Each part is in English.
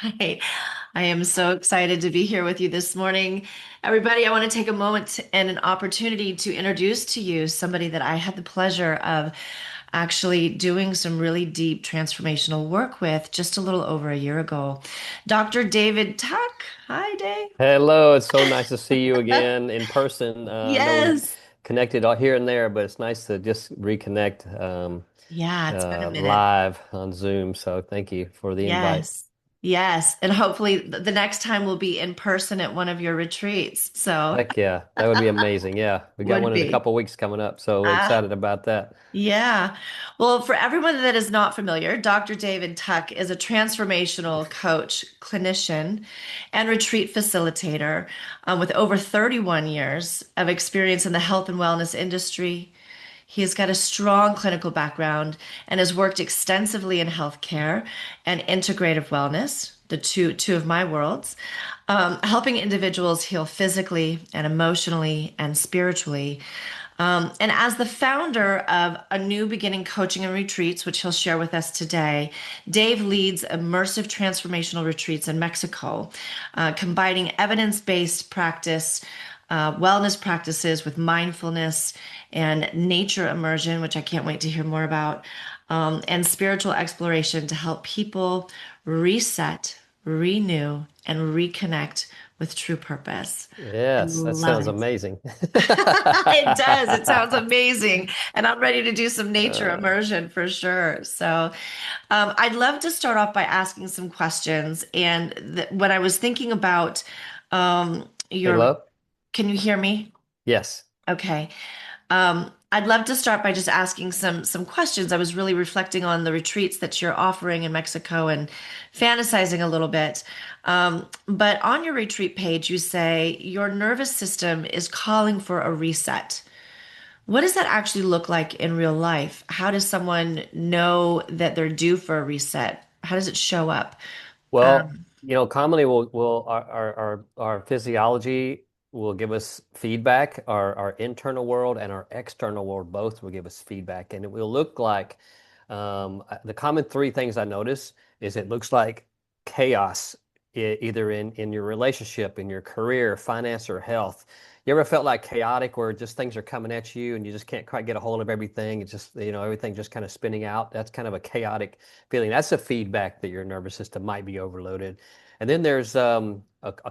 Hi, I am so excited to be here with you this morning. Everybody, I want to take a moment and an opportunity to introduce to you somebody that I had the pleasure of actually doing some really deep transformational work with just a little over a year ago. Dr. David Tuck. Hi, Dave. Hello, it's so nice to see you again in person. I know we've Yes. connected all here and there, but it's nice to just reconnect Yeah, it's been a minute. live on Zoom. So thank you for the invite. Yes. Yes. And hopefully the next time we'll be in person at one of your retreats. So Heck yeah, that would be amazing. Yeah, we got would one in a be. couple weeks coming up, so we're Ah. excited about that. Yeah. Well, for everyone that is not familiar, Dr. David Tuck is a transformational coach, clinician, and retreat facilitator with over 31 years of experience in the health and wellness industry. He has got a strong clinical background and has worked extensively in healthcare and integrative wellness, the two of my worlds, helping individuals heal physically and emotionally and spiritually. And as the founder of A New Beginning Coaching and Retreats, which he'll share with us today, Dave leads immersive transformational retreats in Mexico, combining evidence based practice, wellness practices with mindfulness and nature immersion, which I can't wait to hear more about, and spiritual exploration to help people reset, renew, and reconnect with true purpose. I Yes, that love sounds it. amazing. It does. It sounds amazing. And I'm ready to do some nature Uh, immersion for sure. So, I'd love to start off by asking some questions. And when I was thinking about hey, your, love. can you hear me? Yes. Okay. I'd love to start by just asking some questions. I was really reflecting on the retreats that you're offering in Mexico and fantasizing a little bit. But on your retreat page, you say your nervous system is calling for a reset. What does that actually look like in real life? How does someone know that they're due for a reset? How does it show up? Well, Um, commonly will our physiology will give us feedback. Our internal world and our external world both will give us feedback, and it will look like the common three things I notice is it looks like chaos, either in your relationship, in your career, finance, or health. You ever felt like chaotic where just things are coming at you and you just can't quite get a hold of everything? It's just, everything just kind of spinning out. That's kind of a chaotic feeling. That's a feedback that your nervous system might be overloaded. And then there's a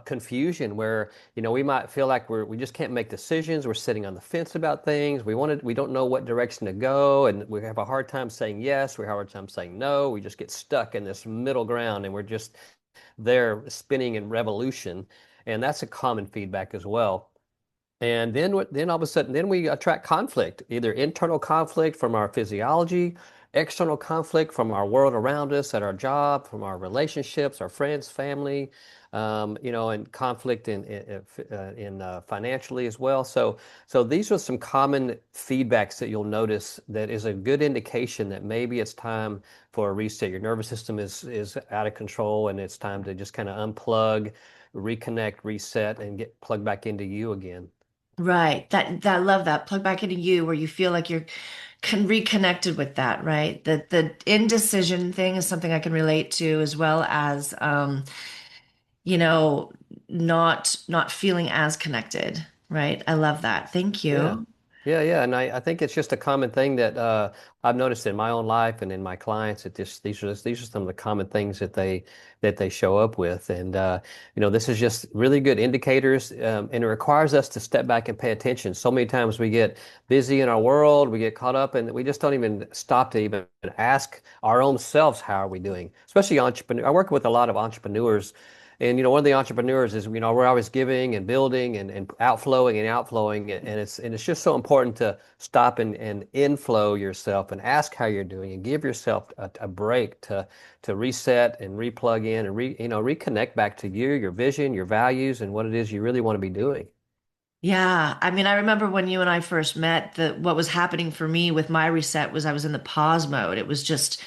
confusion where, we might feel like we just can't make decisions. We're sitting on the fence about things. We don't know what direction to go, and we have a hard time saying yes. We have a hard time saying no. We just get stuck in this middle ground, and we're just there spinning in revolution. And that's a common feedback as well. And then all of a sudden, then we attract conflict, either internal conflict from our physiology, external conflict from our world around us at our job, from our relationships, our friends, family, and conflict in financially as well. So these are some common feedbacks that you'll notice that is a good indication that maybe it's time for a reset. Your nervous system is out of control, and it's time to just kind of unplug, reconnect, reset, and get plugged back into you again. right. That I love that. Plug back into you where you feel like you're reconnected with that, right? The indecision thing is something I can relate to as well as you know, not feeling as connected, right? I love that. Thank Yeah. you. Yeah. And I think it's just a common thing that I've noticed in my own life and in my clients that these are some of the common things that they show up with. And this is just really good indicators, and it requires us to step back and pay attention. So many times we get busy in our world, we get caught up, and we just don't even stop to even ask our own selves, how are we doing? Especially entrepreneur. I work with a lot of entrepreneurs. And one of the entrepreneurs is, we're always giving and building and outflowing and outflowing. And it's just so important to stop and inflow yourself and ask how you're doing and give yourself a break to reset and replug in and reconnect back to you, your vision, your values, and what it is you really want to be doing. Yeah, I mean, I remember when you and I first met, that what was happening for me with my reset was I was in the pause mode. It was just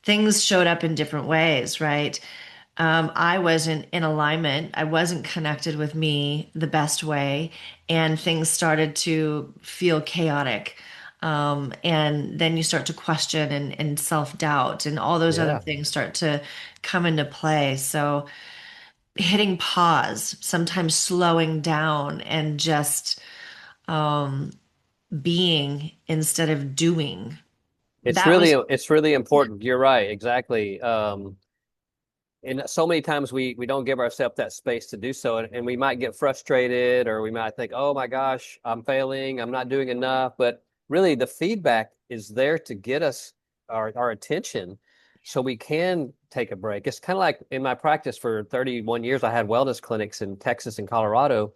things showed up in different ways, right? I wasn't in alignment. I wasn't connected with me the best way, and things started to feel chaotic. And then you start to question and self-doubt, and all those other Yeah. things start to come into play. So hitting pause, sometimes slowing down and just um, being instead of doing. That was, It's really important. You're right, exactly. And so many times we don't give ourselves that space to do so, and we might get frustrated, or we might think, "Oh my gosh, I'm failing. I'm not doing enough." But really, the feedback is there to get us our attention, so we can take a break. It's kind of like in my practice for 31 years, I had wellness clinics in Texas and Colorado.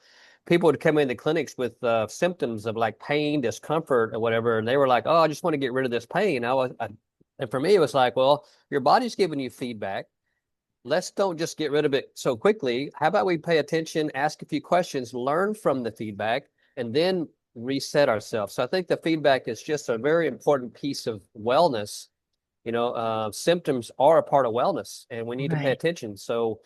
People would come into clinics with symptoms of like pain, discomfort, or whatever, and they were like, "Oh, I just want to get rid of this pain." And for me, it was like, "Well, your body's giving you feedback. Let's don't just get rid of it so quickly. How about we pay attention, ask a few questions, learn from the feedback, and then reset ourselves?" So I think the feedback is just a very important piece of wellness. Symptoms are a part of wellness, and we need to pay right. attention. So,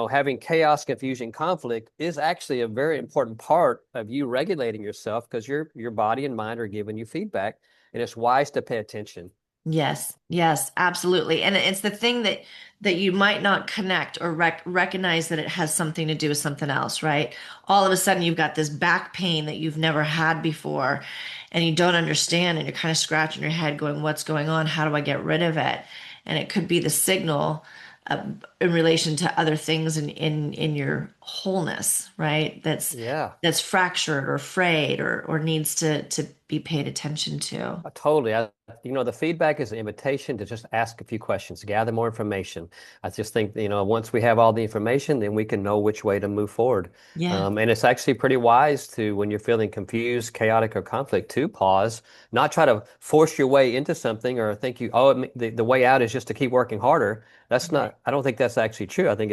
having chaos, confusion, conflict is actually a very important part of you regulating yourself, because your body and mind are giving you feedback, and it's wise to pay attention. Yes, yes, absolutely. And it's the thing that you might not connect or recognize that it has something to do with something else, right? All of a sudden you've got this back pain that you've never had before and you don't understand and you're kind of scratching your head going, what's going on? How do I get rid of it? And it could be the signal uh, in relation to other things in your wholeness, right? Yeah. That's fractured or frayed or needs to be paid attention to. Totally. The feedback is an invitation to just ask a few questions, gather more information. I just think, once we have all the information, then we can know which way to move forward. Yeah. And it's actually pretty wise to, when you're feeling confused, chaotic, or conflict, to pause, not try to force your way into something or think the way out is just to keep working harder. I don't think that's actually true. I think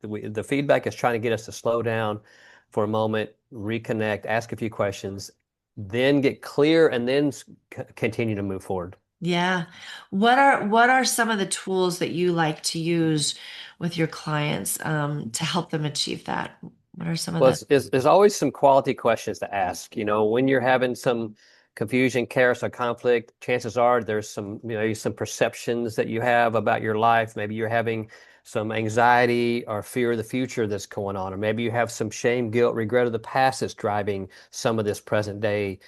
the feedback is trying to get us to slow down for a moment, reconnect, ask a few questions, then get clear, and then continue to move forward. Yeah. What are some of the tools that you like to use with your clients to help them achieve that? What are some of Well, the there's always some quality questions to ask. When you're having some confusion, chaos, or conflict, chances are there's some perceptions that you have about your life. Maybe you're having some anxiety or fear of the future that's going on, or maybe you have some shame, guilt, regret of the past that's driving some of this present day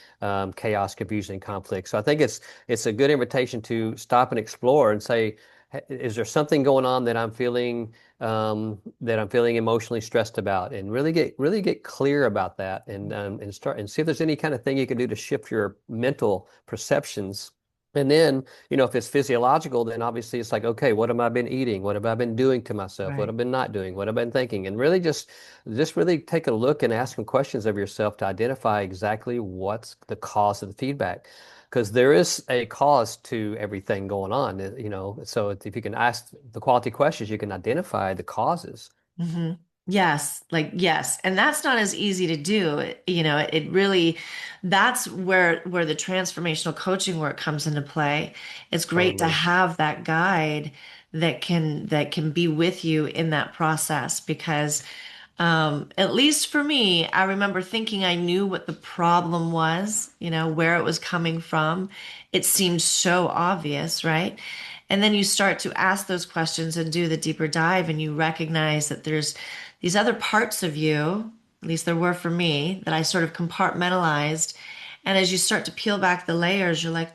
chaos, confusion, and conflict. So I think it's a good invitation to stop and explore and say, Is there something going on that I'm feeling emotionally stressed about?" And really get clear about that, and start and see if there's any kind of thing you can do to shift your mental perceptions. And then, if it's physiological, then obviously it's like, okay, what have I been eating? What have I been doing to myself? What right? have I been not doing? What have I been thinking? And really just really take a look and ask some questions of yourself to identify exactly what's the cause of the feedback, because there is a cause to everything going on, so if you can ask the quality questions, you can identify the causes. hmm Yes, like yes, and that's not as easy to do. It really that's where the transformational coaching work comes into play. It's great to Totally. have that guide that can be with you in that process because at least for me, I remember thinking I knew what the problem was, where it was coming from. It seemed so obvious, right? And then you start to ask those questions and do the deeper dive, and you recognize that there's these other parts of you, at least there were for me, that I sort of compartmentalized. And as you start to peel back the layers, you're like,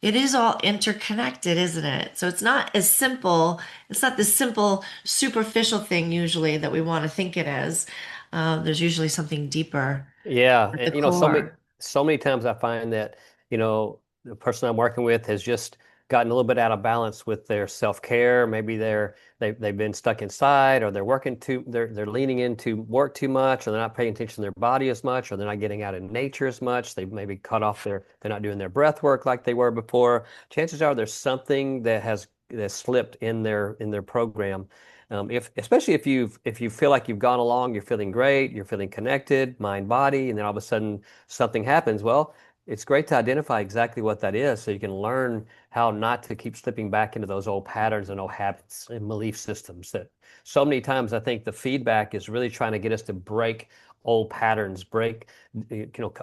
it is all interconnected, isn't it? So it's not as simple. It's not this simple, superficial thing usually that we want to think it is. There's usually something deeper Yeah, at the and so many core. times I find that the person I'm working with has just gotten a little bit out of balance with their self-care. Maybe they've been stuck inside, or they're leaning into work too much, or they're not paying attention to their body as much, or they're not getting out in nature as much. They've maybe they're not doing their breath work like they were before. Chances are there's something that slipped in their program. Especially if you feel like you've gone along, you're feeling great, you're feeling connected, mind, body, and then all of a sudden something happens. Well, it's great to identify exactly what that is so you can learn how not to keep slipping back into those old patterns and old habits and belief systems that so many times I think the feedback is really trying to get us to break old patterns,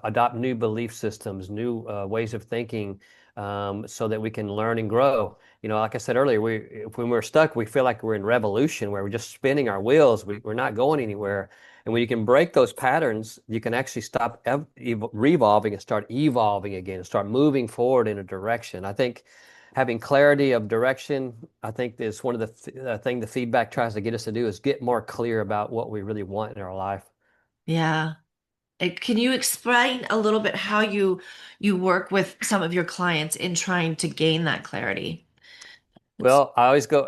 adopt new belief systems, new ways of thinking, so that we can learn and grow. Like I said earlier, when we're stuck, we feel like we're in revolution where we're just spinning our wheels. We're not going anywhere. And when you can break those patterns, you can actually stop revolving and start evolving again and start moving forward in a direction. I think having clarity of direction, I think is one of the thing the feedback tries to get us to do is get more clear about what we really want in our life. Yeah. Can you explain a little bit how you work with some of your clients in trying to gain that clarity? It's Well, I always go,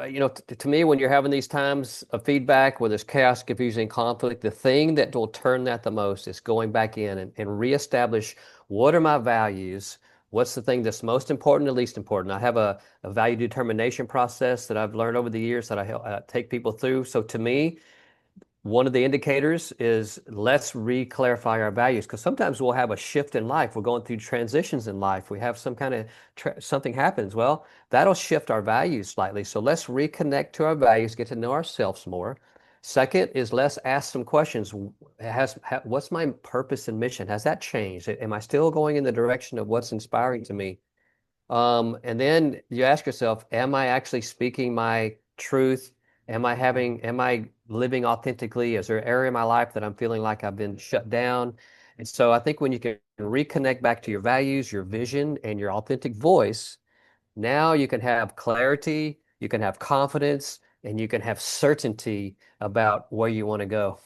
to me, when you're having these times of feedback where there's chaos, confusion, and conflict, the thing that will turn that the most is going back in and reestablish what are my values? What's the thing that's most important and least important? I have a value determination process that I've learned over the years that I help take people through. So to me, one of the indicators is let's re-clarify our values because sometimes we'll have a shift in life. We're going through transitions in life. We have some kind of something happens. Well, that'll shift our values slightly. So let's reconnect to our values, get to know ourselves more. Second is let's ask some questions. What's my purpose and mission? Has that changed? Am I still going in the direction of what's inspiring to me? And then you ask yourself, am I actually speaking my truth? Am I living authentically? Is there an area in my life that I'm feeling like I've been shut down? And so I think when you can reconnect back to your values, your vision, and your authentic voice, now you can have clarity, you can have confidence, and you can have certainty about where you want to go.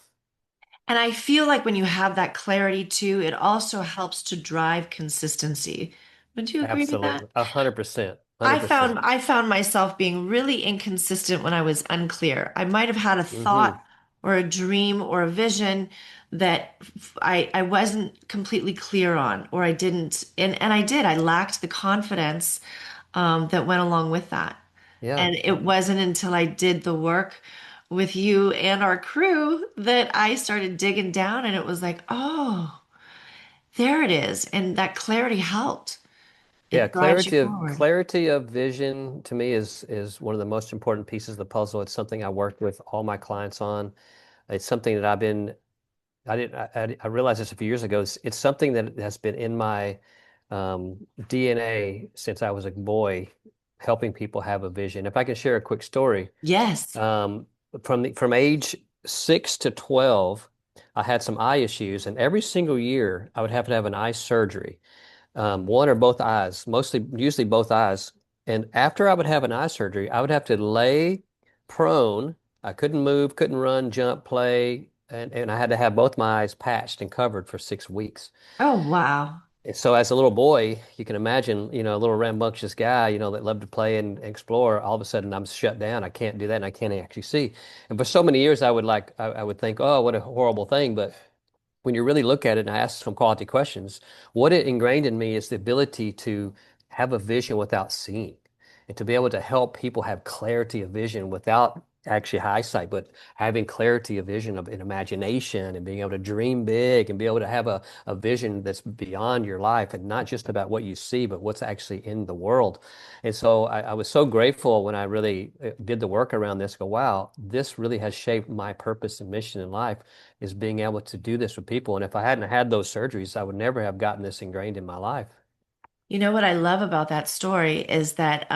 And I feel like when you have that clarity too, it also helps to drive consistency. Would you agree with that? Absolutely. 100%. I 100%. found I found myself being really inconsistent when I was unclear. I might have had a Hmm. thought or a dream or a vision that I wasn't completely clear on, or I didn't, and I did. I lacked the confidence that went along with that. Yeah. And it wasn't until I did the work with you and our crew that I started digging down, and it was like, oh, there it is. And that clarity helped. Yeah, It drives you forward. clarity of vision to me is one of the most important pieces of the puzzle. It's something I worked with all my clients on. It's something that I didn't I realized this a few years ago. It's something that has been in my DNA since I was a boy, helping people have a vision. If I can share a quick story, Yes. um, from age 6 to 12, I had some eye issues, and every single year I would have to have an eye surgery, one or both eyes, usually both eyes. And after I would have an eye surgery, I would have to lay prone. I couldn't move, couldn't run, jump, play, and I had to have both my eyes patched and covered for 6 weeks. Oh, wow. And so as a little boy, you can imagine, a little rambunctious guy, that loved to play and explore. All of a sudden, I'm shut down. I can't do that, and I can't actually see. And for so many years, I would think, oh, what a horrible thing. But when you really look at it and ask some quality questions, what it ingrained in me is the ability to have a vision without seeing and to be able to help people have clarity of vision without actually eyesight, but having clarity of vision of an imagination and being able to dream big and be able to have a vision that's beyond your life and not just about what you see, but what's actually in the world. And so I was so grateful when I really did the work around this, go, wow, this really has shaped my purpose and mission in life is being able to do this with people. And if I hadn't had those surgeries, I would never have gotten this ingrained in my life. You know what I love about that story is that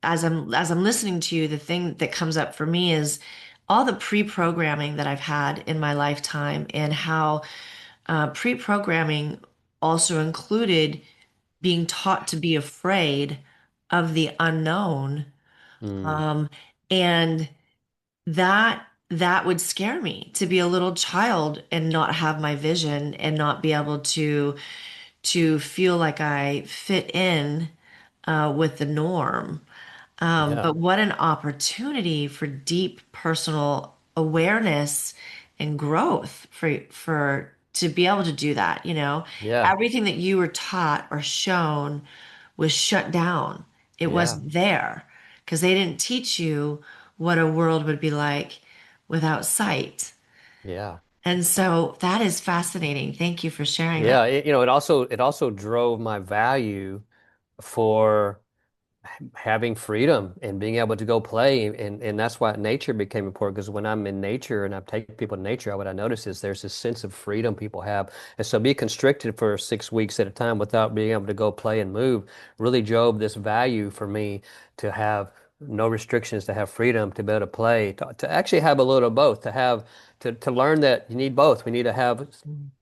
as I'm listening to you, the thing that comes up for me is all the pre-programming that I've had in my lifetime, and how pre-programming also included being taught to be afraid of the unknown. Mm, Um, and that would scare me, to be a little child and not have my vision and not be able to feel like I fit in with the norm. yeah, But what an opportunity for deep personal awareness and growth for to be able to do that, you know. yeah, Everything that you were taught or shown was shut down. It yeah, wasn't there because they didn't teach you what a world would be like without sight. yeah. And so that is fascinating. Thank you for sharing that. Yeah, it also drove my value for having freedom and being able to go play, and that's why nature became important, because when I'm in nature and I take people to nature, what I notice is there's this sense of freedom people have. And so be constricted for 6 weeks at a time without being able to go play and move really drove this value for me, to have no restrictions, to have freedom, to be able to play, to actually have a little of both, to learn that you need both. We need to have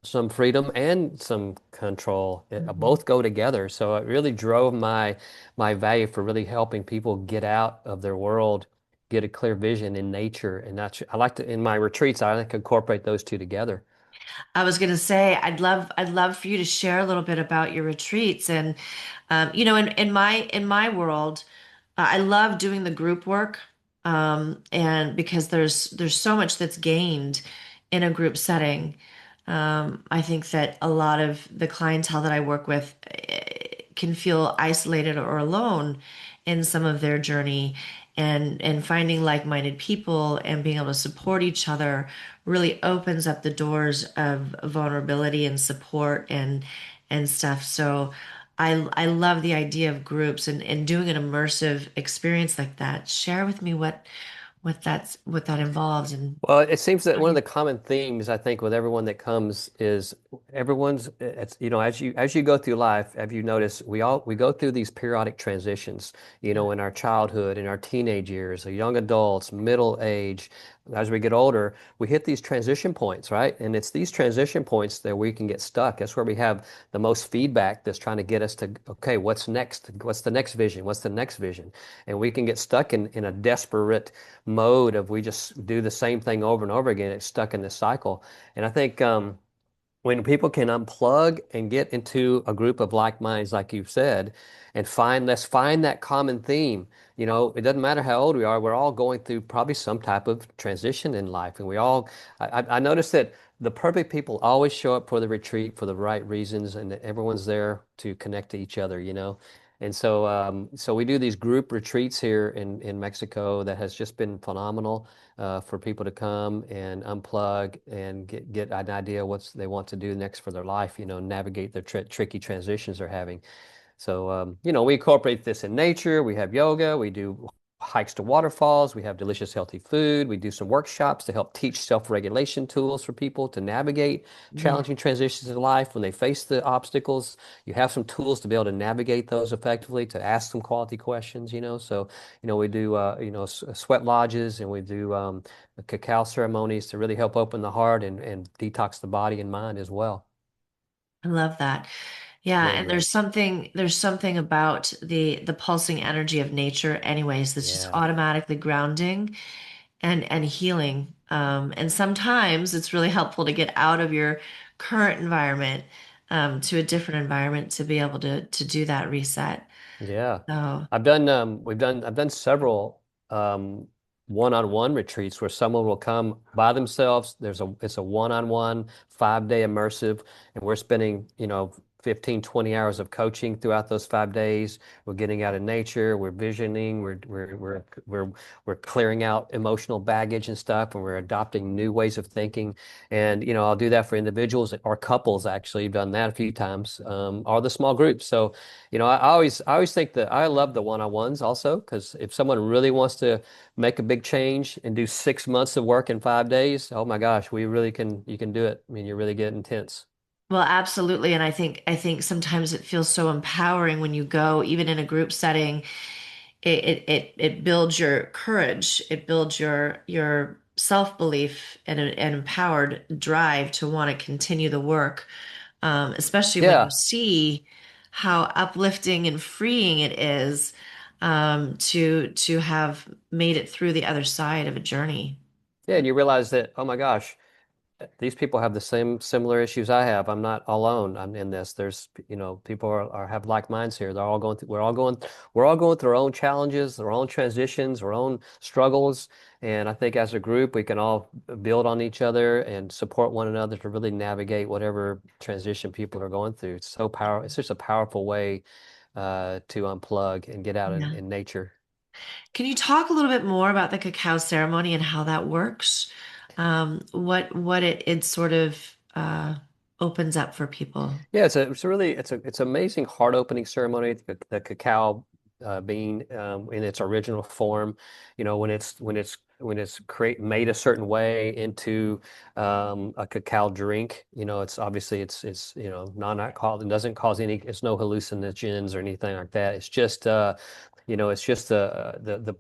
some freedom and some control. Mhm. Both go together. So it really drove my value for really helping people get out of their world, get a clear vision in nature. And that's, I like to, in my retreats, I like to incorporate those two together. I was going to say, I'd love for you to share a little bit about your retreats. And, in my world, I love doing the group work. And because there's so much that's gained in a group setting. I think that a lot of the clientele that I work with can feel isolated or alone in some of their journey, and finding like-minded people and being able to support each other really opens up the doors of vulnerability and support and stuff. So I love the idea of groups and doing an immersive experience like that. Share with me what that involves and Well, it seems that how one of you. the common themes, I think, with everyone that comes is as you go through life, have you noticed we go through these periodic transitions, in our childhood, in our teenage years, young adults, middle age. As we get older, we hit these transition points, right? And it's these transition points that we can get stuck. That's where we have the most feedback that's trying to get us to, okay, what's next? What's the next vision? What's the next vision? And we can get stuck in a desperate mode of we just do the same thing over and over again. It's stuck in this cycle. And I think when people can unplug and get into a group of like minds, like you've said, and let's find that common theme. It doesn't matter how old we are, we're all going through probably some type of transition in life. And I noticed that the perfect people always show up for the retreat for the right reasons, and that everyone's there to connect to each other. And so we do these group retreats here in Mexico that has just been phenomenal, for people to come and unplug and get an idea what they want to do next for their life, navigate the tricky transitions they're having. So, we incorporate this in nature. We have yoga, we do hikes to waterfalls, we have delicious, healthy food. We do some workshops to help teach self-regulation tools for people to navigate Yeah. challenging transitions in life when they face the obstacles. You have some tools to be able to navigate those effectively, to ask some quality questions. So, we do, sweat lodges, and we do cacao ceremonies to really help open the heart and detox the body and mind as well. I love that. Yeah, Really and great. there's something about the pulsing energy of nature anyways that's just Yeah. automatically grounding and healing. And sometimes it's really helpful to get out of your current environment to a different environment to be able to do that reset. Yeah. So I've done several one-on-one retreats where someone will come by themselves. It's a one-on-one 5-day immersive, and we're spending, 15, 20 hours of coaching throughout those 5 days. We're getting out in nature, we're visioning, we're clearing out emotional baggage and stuff, and we're adopting new ways of thinking. And, I'll do that for individuals or couples. Actually, I've done that a few times, or the small groups. So, I always think that I love the one-on-ones also, because if someone really wants to make a big change and do 6 months of work in 5 days, oh my gosh, you can do it. I mean, you really get intense. well, absolutely. And I think sometimes it feels so empowering when you go, even in a group setting. It builds your courage. It builds your self-belief and an empowered drive to want to continue the work. Especially when you Yeah. see how uplifting and freeing it is to have made it through the other side of a journey. Yeah. And you realize that, oh my gosh, these people have the same similar issues I have. I'm not alone. I'm in this. People have like minds here. We're all going through our own challenges, our own transitions, our own struggles. And I think as a group, we can all build on each other and support one another to really navigate whatever transition people are going through. It's just a powerful way, to unplug and get out Yeah. in nature. Can you talk a little bit more about the cacao ceremony and how that works? what it sort of opens up for people. Yeah, it's an amazing heart opening ceremony. The cacao bean in its original form, when it's made a certain way into a cacao drink. It's obviously it's non-alcoholic. It doesn't cause any. It's no hallucinogens or anything like that. It's just the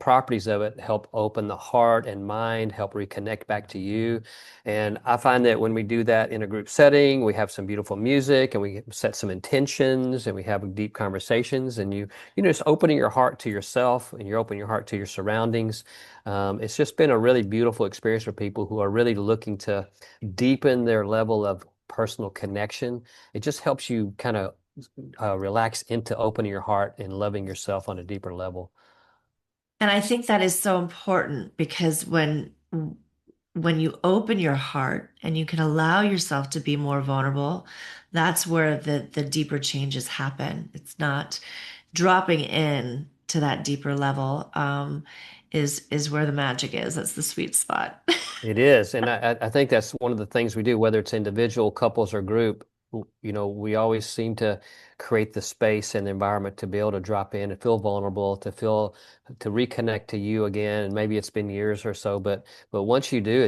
properties of it help open the heart and mind, help reconnect back to you. And I find that when we do that in a group setting, we have some beautiful music and we set some intentions and we have deep conversations and just opening your heart to yourself and you're opening your heart to your surroundings. It's just been a really beautiful experience for people who are really looking to deepen their level of personal connection. It just helps you kind of relax into opening your heart and loving yourself on a deeper level. And I think that is so important because when you open your heart and you can allow yourself to be more vulnerable, that's where the deeper changes happen. It's not dropping in to that deeper level, is where the magic is. That's the sweet spot. It is, and I think that's one of the things we do, whether it's individual, couples, or group. We always seem to create the space and environment to be able to drop in and feel vulnerable, to reconnect to you again. And maybe it's been years or so, but once you do,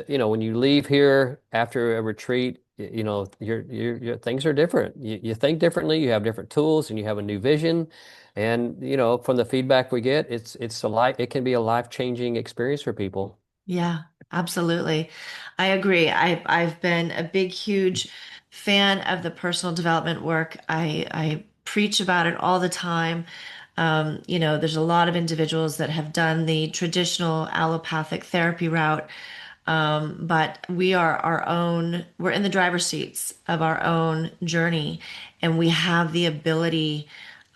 when you leave here after a retreat, your things are different. You think differently, you have different tools, and you have a new vision. And from the feedback we get, it can be a life-changing experience for people. Yeah, absolutely. I agree. I've been a big, huge fan of the personal development work. I preach about it all the time. There's a lot of individuals that have done the traditional allopathic therapy route, but we're in the driver's seats of our own journey, and we have the ability,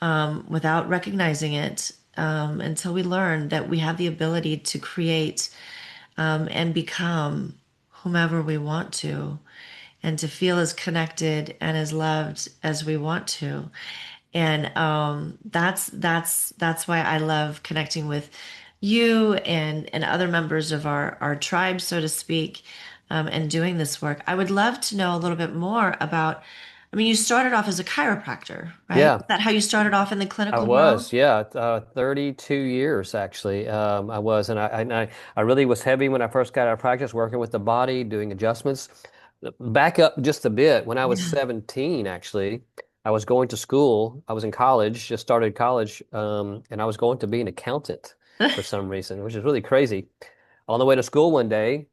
without recognizing it, until we learn that we have the ability to create and become whomever we want to, and to feel as connected and as loved as we want to. And that's why I love connecting with you and other members of our tribe, so to speak, and doing this work. I would love to know a little bit more about. I mean, you started off as a chiropractor, right? Yeah. Is that how you started off in the I clinical world? was, yeah, 32 years actually. I was, and I really was heavy when I first got out of practice, working with the body, doing adjustments. Back up just a bit, when I was Yeah. 17, actually, I was going to school. I was in college, just started college, and I was going to be an accountant for some reason, which is really crazy. On the way to school one day,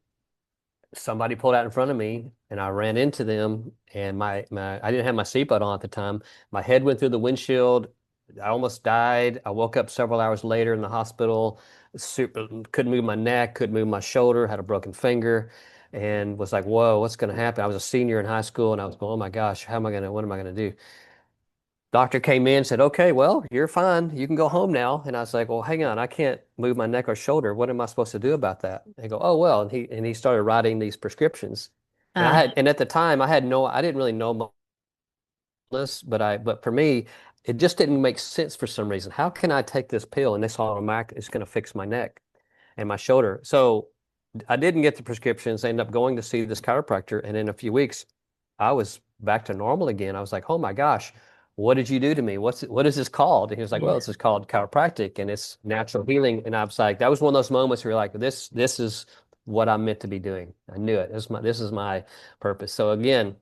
somebody pulled out in front of me and I ran into them and my I didn't have my seatbelt on at the time. My head went through the windshield. I almost died. I woke up several hours later in the hospital. Couldn't move my neck, couldn't move my shoulder, had a broken finger, and was like, whoa, what's going to happen? I was a senior in high school and I was going, oh my gosh, what am I going to do? Doctor came in and said, okay, well, you're fine. You can go home now. And I was like, well, hang on. I can't move my neck or shoulder. What am I supposed to do about that? They go, oh, well. And he started writing these prescriptions. Uh, And at the time I didn't really know this, but for me, it just didn't make sense for some reason. How can I take this pill and this automatic is going to fix my neck and my shoulder? So I didn't get the prescriptions. I ended up going to see this chiropractor. And in a few weeks, I was back to normal again. I was like, oh my gosh, what did you do to me? What is this called? And he was like, well, yeah. this is called chiropractic and it's natural healing. And I was like, that was one of those moments where you're like, this is what I'm meant to be doing. I knew it. This is my purpose. So again,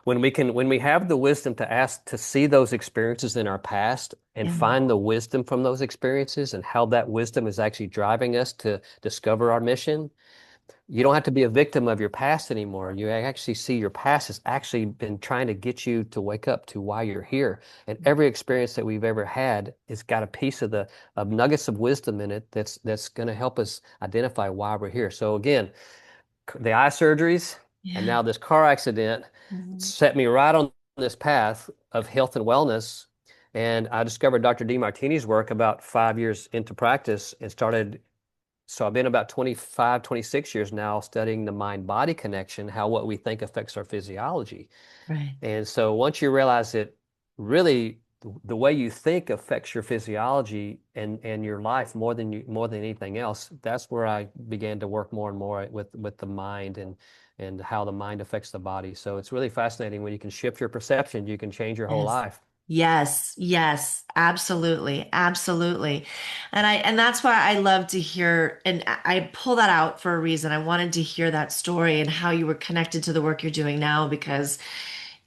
when we have the wisdom to ask to see those experiences in our past and Yeah. find the wisdom from those experiences and how that wisdom is actually driving us to discover our mission, you don't have to be a victim of your past anymore. You actually see your past has actually been trying to get you to wake up to why you're here. And every experience that we've ever had has got a piece of nuggets of wisdom in it that's going to help us identify why we're here. So again, the eye surgeries and Yeah. now this car accident Mhm. set me right on this path of health and wellness. And I discovered Dr. Demartini's work about 5 years into practice and started. So I've been about 25, 26 years now studying the mind-body connection, how what we think affects our physiology. Right. And so once you realize that really the way you think affects your physiology and your life more than anything else. That's where I began to work more and more with the mind and how the mind affects the body. So it's really fascinating when you can shift your perception, you can change your whole Yes. life. Yes, yes, absolutely, absolutely. And that's why I love to hear, and I pull that out for a reason. I wanted to hear that story and how you were connected to the work you're doing now because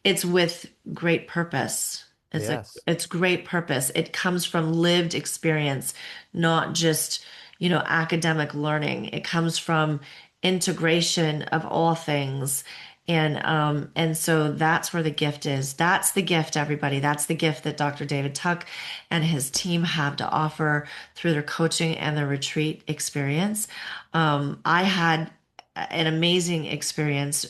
it's with great purpose. Yes. It's great purpose. It comes from lived experience, not just, academic learning. It comes from integration of all things. And so that's where the gift is. That's the gift, everybody. That's the gift that Dr. David Tuck and his team have to offer through their coaching and their retreat experience. I had an amazing experience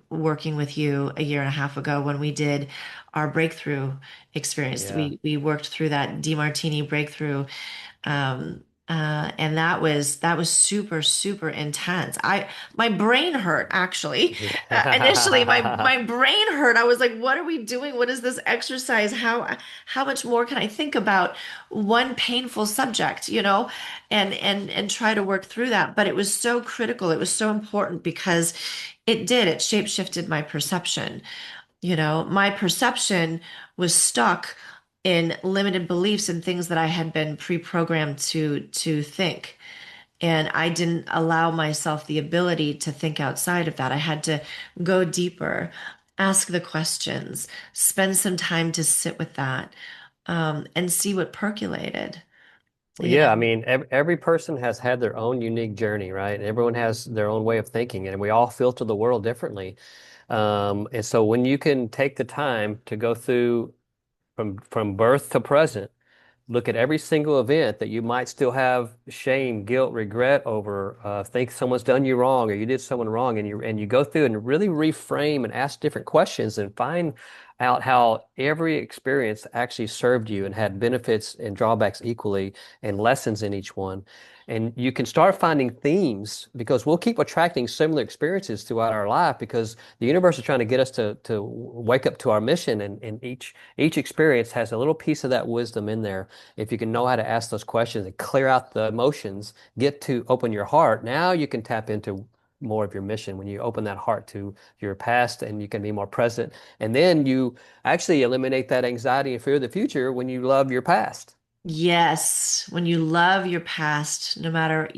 working with you a year and a half ago when we did our breakthrough experience. Yeah. We worked through that DeMartini breakthrough, and that was super super intense. My brain hurt actually. Initially, my brain hurt. I was like, "What are we doing? What is this exercise? How much more can I think about one painful subject? And try to work through that." But it was so critical. It was so important because it shape shifted my perception. My perception was stuck in limited beliefs and things that I had been pre-programmed to think. And I didn't allow myself the ability to think outside of that. I had to go deeper, ask the questions, spend some time to sit with that, and see what percolated. Well, yeah, I mean, every person has had their own unique journey, right? Everyone has their own way of thinking, and we all filter the world differently. And so when you can take the time to go through from birth to present, look at every single event that you might still have shame, guilt, regret over, think someone's done you wrong or you did someone wrong, and you go through and really reframe and ask different questions and find out how every experience actually served you and had benefits and drawbacks equally and lessons in each one. And you can start finding themes because we'll keep attracting similar experiences throughout our life because the universe is trying to get us to wake up to our mission, and each experience has a little piece of that wisdom in there. If you can know how to ask those questions and clear out the emotions, get to open your heart, now you can tap into more of your mission when you open that heart to your past and you can be more present. And then you actually eliminate that anxiety and fear of the future when you love your past. Yes, when you love your past, no matter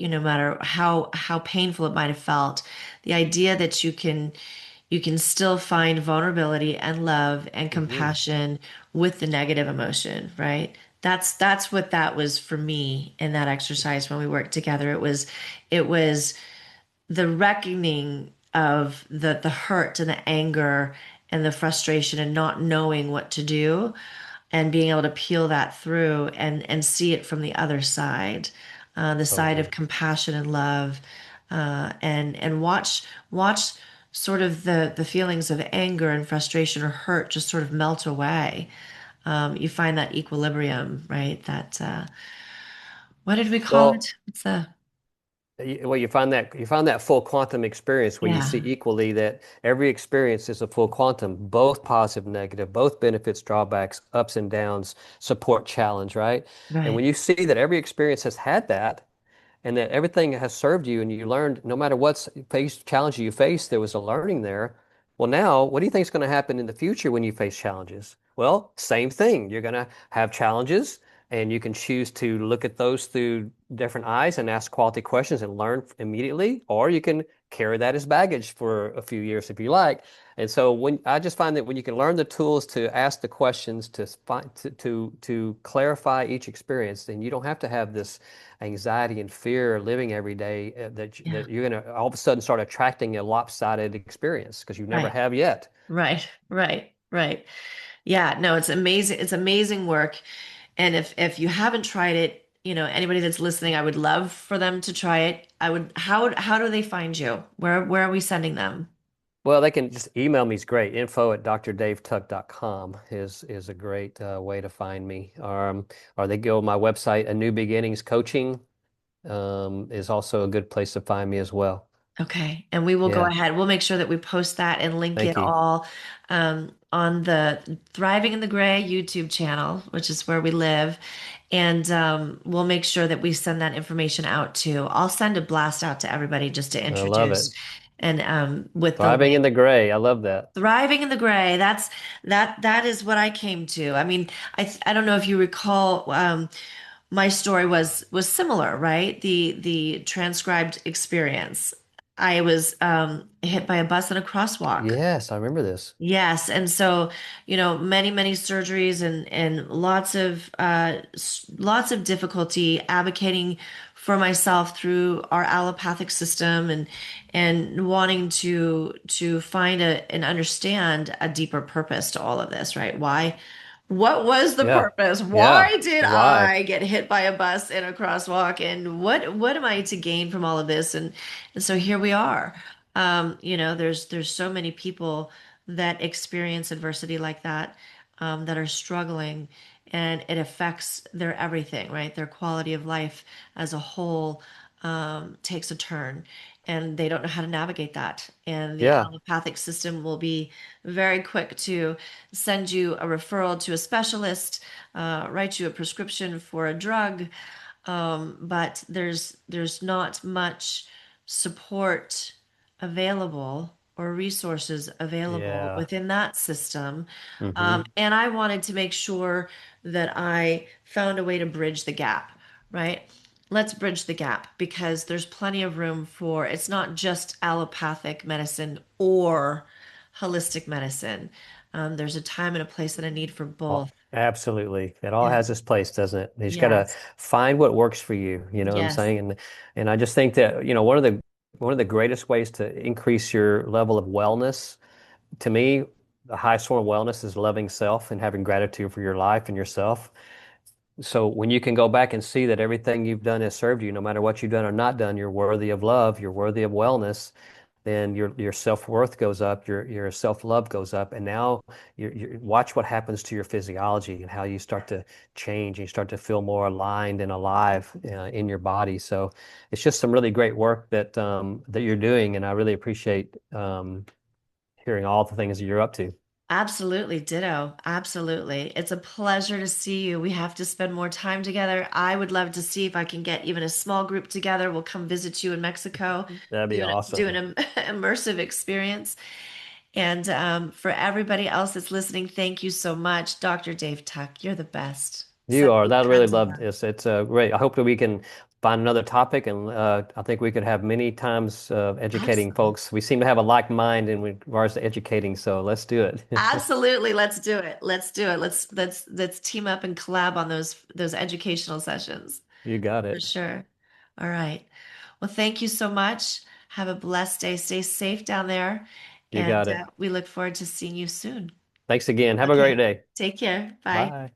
how painful it might have felt, the idea that you can still find vulnerability and love and Hmm. compassion with the negative emotion, right? That's what that was for me in that exercise when we worked together. It was the reckoning of the hurt and the anger and the frustration and not knowing what to do and being able to peel that through and see it from the other side, the side of Totally. compassion and love, and watch sort of the feelings of anger and frustration or hurt just sort of melt away. You find that equilibrium, right? That what did we call Well, it? It's a well, you find that full quantum experience where you see yeah, equally that every experience is a full quantum, both positive, negative, both benefits, drawbacks, ups and downs, support, challenge, right? And right. when you see that every experience has had that, and that everything has served you and you learned no matter what challenge you face, there was a learning there. Well, now, what do you think is going to happen in the future when you face challenges? Well, same thing. You're going to have challenges and you can choose to look at those through different eyes and ask quality questions and learn immediately, or you can carry that as baggage for a few years if you like. And so when I just find that when you can learn the tools to ask the questions to find to clarify each experience, then you don't have to have this anxiety and fear living every day Yeah, that you're going to all of a sudden start attracting a lopsided experience because you never right, have yet. right. Yeah, no, it's amazing. It's amazing work. And if you haven't tried it, anybody that's listening, I would love for them to try it. How do they find you? Where are we sending them? Well, they can just email me is great. Info at drdavetuck.com is a great way to find me. Or they go to my website, A New Beginnings Coaching is also a good place to find me as well. Okay, and we will go Yeah. ahead. We'll make sure that we post that and link it Thank you. all on the Thriving in the Gray YouTube channel, which is where we live. And we'll make sure that we send that information out too. I'll send a blast out to everybody just to I love introduce it. and with the Thriving link. in the gray. I love that. Thriving in the Gray. That is what I came to. I mean, I don't know if you recall. My story was similar, right? The transcribed experience. I was hit by a bus in a crosswalk. Yes, I remember this. Yes, and so, many surgeries and lots of difficulty advocating for myself through our allopathic system and wanting to find and understand a deeper purpose to all of this, right? What was the Yeah. purpose? Yeah. Why did Why? I get hit by a bus in a crosswalk? And what am I to gain from all of this? And so here we are. There's so many people that experience adversity like that, that are struggling, and it affects their everything, right? Their quality of life as a whole takes a turn, and they don't know how to navigate that. And the Yeah. allopathic system will be very quick to send you a referral to a specialist, write you a prescription for a drug, but there's not much support available or resources available Yeah. within that system. Hmm. And I wanted to make sure that I found a way to bridge the gap, right? Let's bridge the gap because there's plenty of room for it's not just allopathic medicine or holistic medicine. There's a time and a place and a need for Oh, both. absolutely. It all And has its place, doesn't it? You just gotta yes, find what works for you. You know what I'm yes, saying? And I just think that, one of the greatest ways to increase your level of wellness, to me, the highest form of wellness is loving self and having gratitude for your life and yourself. So when you can go back and see that everything you've done has served you, no matter what you've done or not done, you're worthy of love, you're worthy of wellness, then your self-worth goes up, your self-love goes up, and now you watch what happens to your physiology and how you start to change and you start to feel more aligned and alive in your body. So it's just some really great work that you're doing, and I really appreciate hearing all the things that you're up to. absolutely. Ditto. Absolutely. It's a pleasure to see you. We have to spend more time together. I would love to see if I can get even a small group together. We'll come visit you in Mexico, That'd be do an awesome. immersive experience. And for everybody else that's listening, thank you so much. Dr. Dave Tuck, you're the best. You Sending are. you That really tons of loved love. this. It's great. I hope that we can find another topic, and I think we could have many times educating Absolutely. folks. We seem to have a like mind in regards to educating, so let's do it. Absolutely. Let's do it. Let's do it. Let's team up and collab on those educational sessions. You got For it. sure. All right. Well, thank you so much. Have a blessed day. Stay safe down there. You And got it. we look forward to seeing you soon. Thanks again. Have a great Okay. day. Take care. Bye. Bye.